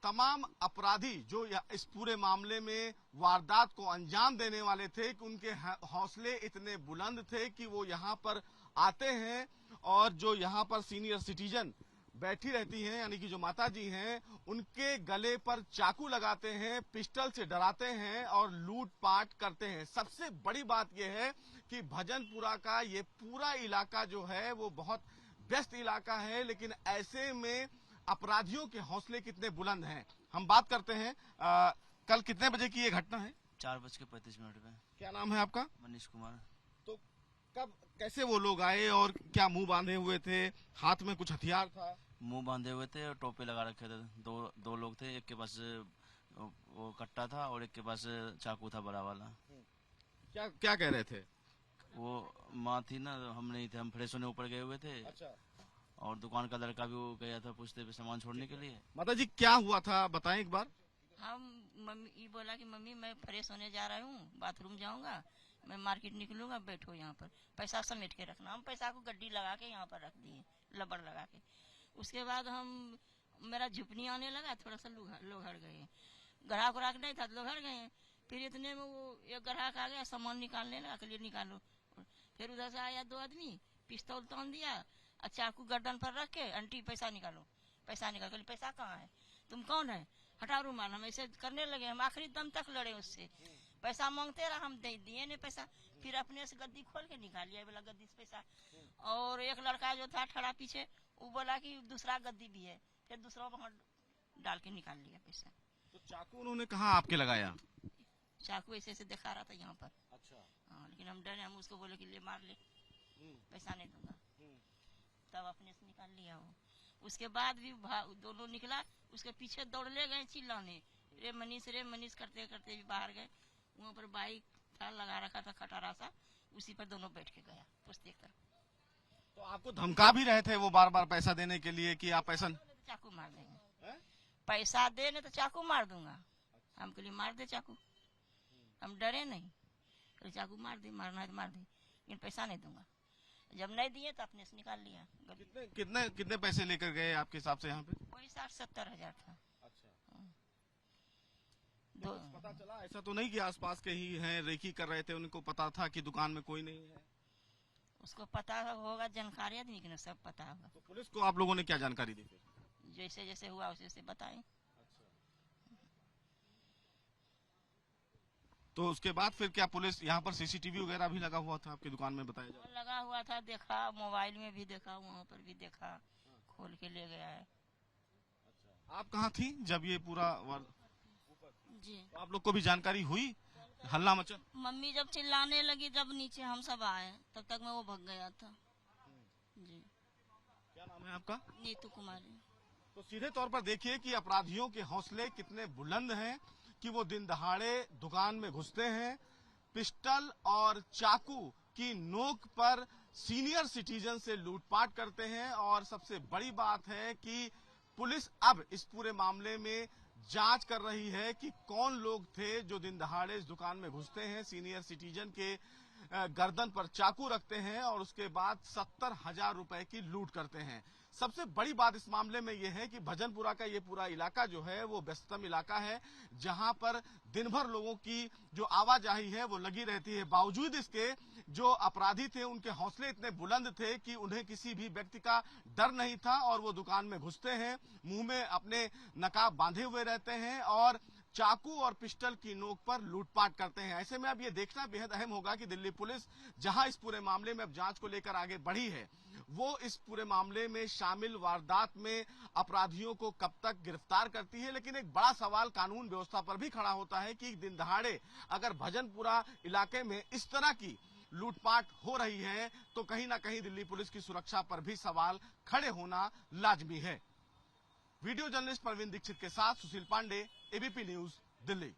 तमाम अपराधी जो इस पूरे मामले में वारदात को अंजाम देने वाले थे कि उनके हौसले इतने बुलंद थे कि वो यहाँ पर आते हैं और जो यहाँ पर सीनियर सिटीजन बैठी रहती हैं यानी कि जो माता जी हैं उनके गले पर चाकू लगाते हैं, पिस्टल से डराते हैं और लूटपाट करते हैं। सबसे बड़ी बात यह है कि भजनपुरा का ये पूरा इलाका जो है वो बहुत व्यस्त इलाका है, लेकिन ऐसे में अपराधियों के हौसले कितने बुलंद हैं। हम बात करते हैं कल कितने बजे की ये घटना है? 4:35 पे। क्या नाम है आपका? मनीष कुमार। तो कब कैसे वो लोग आए और क्या मुंह बांधे हुए थे, हाथ में कुछ हथियार था? मुंह बांधे हुए थे और टोपे लगा रखे थे। दो लोग थे, एक के पास वो कट्टा था और एक के पास चाकू था बड़ा वाला। क्या क्या कह रहे थे? वो माँ थी ना, हम नहीं थे, हम फ्रेश होने ऊपर गए हुए थे। अच्छा। और दुकान का लड़का भी वो गया था पूछते पे सामान छोड़ने के लिए। माता जी क्या हुआ था बताएं एक बार। हम मम्मी ये बोला कि मम्मी मैं फ्रेश होने जा रहा हूँ, बाथरूम जाऊंगा, मैं मार्केट निकलूंगा, बैठो यहाँ पर, पैसा समेट के रखना। हम पैसा को गड्डी लगा के यहाँ पर रख दिए, लबड़ लगा के। उसके बाद मेरा झुपनी आने लगा, थोड़ा सा लोग हट गए, ग्राहक व्राहक नहीं था, लोग हट गए। फिर इतने में वो एक ग्राहक आ गया, सामान निकालने लगा, के लिए निकालो। फिर उधर से आया 2 आदमी, पिस्तौल तान दिया और चाकू गर्दन पर रख के, आंटी पैसा निकालो, पैसा निकाल। पैसा कहाँ है, तुम कौन है, हटा रुमाल। हम ऐसे करने लगे, हम आखिरी दम तक लड़े उससे। पैसा मांगते रहा, हम दिए नहीं पैसा। फिर अपने से गद्दी खोल के निकाल लिया, बोला गद्दी से पैसा। और एक लड़का जो था खड़ा पीछे, वो बोला कि दूसरा गद्दी भी है, फिर दूसरा वहां डाल के निकाल लिया पैसा। तो चाकू उन्होंने कहाँ आपके लगाया? चाकू ऐसे ऐसे दिखा रहा था यहाँ पर। अच्छा। हाँ, लेकिन हम डरे, हम उसको बोले कि ले मार ले, पैसा नहीं दूंगा। तब अपने से निकाल लिया वो। उसके बाद भी दोनों निकला, उसके पीछे दौड़ले गए चिल्लाने, रे मनीष करते करते भी बाहर गए। वहाँ पर बाइक था लगा रखा था खटारा सा, उसी पर दोनों बैठ के गया पुश्ती एक तरफ। तो आपको धमका भी रहे थे वो बार बार पैसा देने के लिए कि आप पैसा? चाकू मार देंगे, पैसा दे नहीं तो चाकू मार दूंगा। हमके लिए मार दे चाकू, हम डरे नहीं, तो चाकू मार दे, मारना है तो मार दे, लेकिन पैसा नहीं दूंगा। जब नहीं दिए तो अपने से निकाल लिया। कितने पैसे लेकर गए आपके हिसाब से यहाँ पे? वही 60-70 हजार था। अच्छा। पता चला ऐसा तो नहीं कि आसपास के ही हैं, रेकी कर रहे थे, उनको पता था कि दुकान में कोई नहीं है? उसको पता होगा, जानकारी आदमी की ना, सब पता होगा। तो पुलिस को आप लोगों ने क्या जानकारी दी? जैसे जैसे हुआ वैसे वैसे बताएं। तो उसके बाद फिर क्या पुलिस यहाँ पर सीसीटीवी वगैरह भी लगा हुआ था आपकी दुकान में बताया जाए? लगा हुआ था, देखा, मोबाइल में भी देखा, वहाँ पर भी देखा, खोल के ले गया है। अच्छा। आप कहाँ थी जब ये पूरा जी? तो आप लोग को भी जानकारी हुई, हल्ला मचा? मम्मी जब चिल्लाने लगी, जब नीचे हम सब आए, तब तक मैं वो भाग गया था। जी। क्या नाम है आपका? नीतू कुमारी। तो सीधे तौर पर देखिए कि अपराधियों के हौसले कितने बुलंद हैं कि वो दिन दहाड़े दुकान में घुसते हैं, पिस्टल और चाकू की नोक पर सीनियर सिटीजन से लूटपाट करते हैं। और सबसे बड़ी बात है कि पुलिस अब इस पूरे मामले में जांच कर रही है कि कौन लोग थे जो दिन दहाड़े इस दुकान में घुसते हैं, सीनियर सिटीजन के गर्दन पर चाकू रखते हैं और उसके बाद 70,000 रुपए की लूट करते हैं। सबसे बड़ी बात इस मामले में यह है कि भजनपुरा का ये पूरा इलाका जो है वो व्यस्ततम इलाका है, जहां पर दिन भर लोगों की जो आवाजाही है वो लगी रहती है। बावजूद इसके जो अपराधी थे उनके हौसले इतने बुलंद थे कि उन्हें किसी भी व्यक्ति का डर नहीं था और वो दुकान में घुसते हैं, मुंह में अपने नकाब बांधे हुए रहते हैं और चाकू और पिस्टल की नोक पर लूटपाट करते हैं। ऐसे में अब ये देखना बेहद अहम होगा कि दिल्ली पुलिस जहां इस पूरे मामले में अब जांच को लेकर आगे बढ़ी है, वो इस पूरे मामले में शामिल वारदात में अपराधियों को कब तक गिरफ्तार करती है। लेकिन एक बड़ा सवाल कानून व्यवस्था पर भी खड़ा होता है कि दिन दहाड़े अगर भजनपुरा इलाके में इस तरह की लूटपाट हो रही है तो कहीं ना कहीं दिल्ली पुलिस की सुरक्षा पर भी सवाल खड़े होना लाजमी है। वीडियो जर्नलिस्ट परवीन दीक्षित के साथ सुशील पांडे, एबीपी न्यूज, दिल्ली।